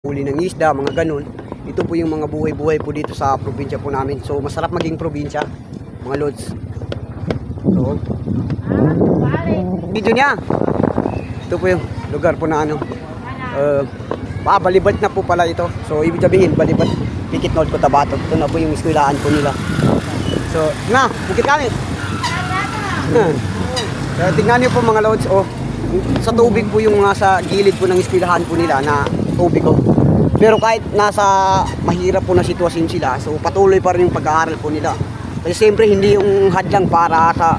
huli ng isda, mga ganun. Ito po yung mga buhay-buhay po dito sa probinsya po namin. So masarap maging probinsya, mga lods. So video niya. Ito po yung lugar po na ano. Balibad na po pala ito. So ibig sabihin, Balibad, Pikit North, Cotabato. Ito na po yung eskwelahan po nila. So na, bukit kami. So, tingnan niyo po mga lods, sa tubig po yung sa gilid po ng eskwelahan po nila na tubig ko. Pero kahit nasa mahirap po na sitwasyon sila, so patuloy pa rin yung pag-aaral po nila. Kasi siyempre hindi yung hadlang para sa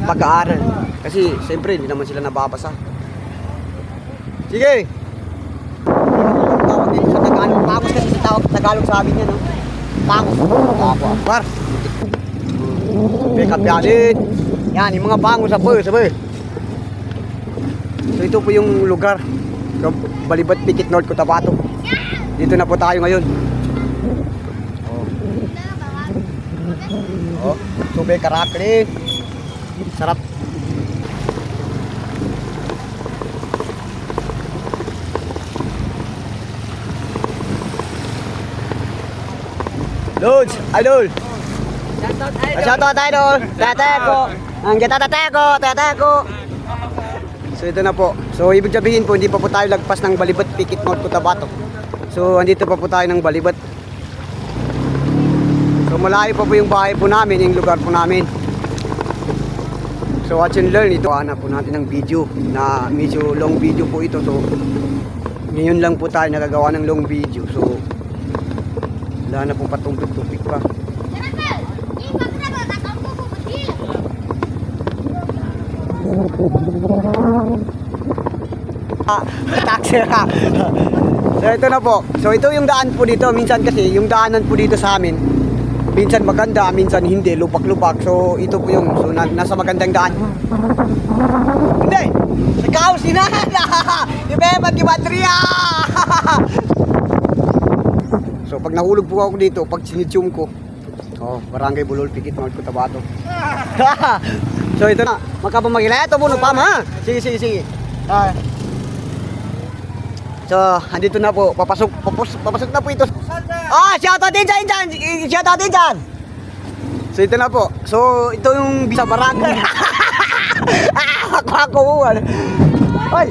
pag-aaral. Kasi siyempre hindi naman sila nababasa. Sige! Tawag din sa Tagalog. Pangos kasi sa tawag Tagalog sa amin yan, no? Pangos. Par. Backup yalit. Yan, yung mga pangos sabay. So ito po yung lugar. Balibad, Pikit North, Cotabato. Dito na po tayo ngayon. Sube karakli. Sarap. Lods, idol. Shoutout idol. Tateko. Ang tateko. So ito na po. So ibig sabihin po, hindi pa po tayo lagpas ng Balibad, Pikit North, Cotabato. So andito pa po tayo ng Balibad. So malayo pa po yung bahay po namin, yung lugar po namin. So watch and learn. Ito hanap po natin ng video na medyo long video po ito. So ngayon lang po tayo nagagawa ng long video. So wala na po patumpik-tumpik pa. Taxi ka. So ito na po. So ito yung daan po dito. Minsan kasi yung daanan po dito sa amin, minsan maganda, minsan hindi, lubak-lubak. So ito po yung nasa magandang daan. Hindi! Ikaw sinala! Ibe mag-ibatriya! So pag nahulog po ako dito, pag sinitsum ko, Barangay Bulol, Pikit North, Cotabato. So ito na, magkapamagila. Ito po, pa ma. Sige. So, andito na po. Papasok na po ito. Shoutout din dyan. So ito na po. So ito yung bisa barangay. Ako. Hoy.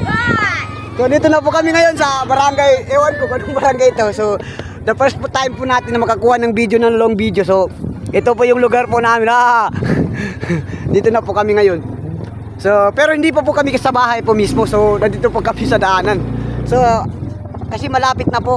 So dito na po kami ngayon sa barangay. Ewan ko kung anong barangay ito. So the first time po natin na makakuha ng video, ng long video. So ito po yung lugar po namin. Dito na po kami ngayon. So pero hindi pa po kami sa bahay po mismo. So nandito po kami sa daanan. So kasi malapit na po.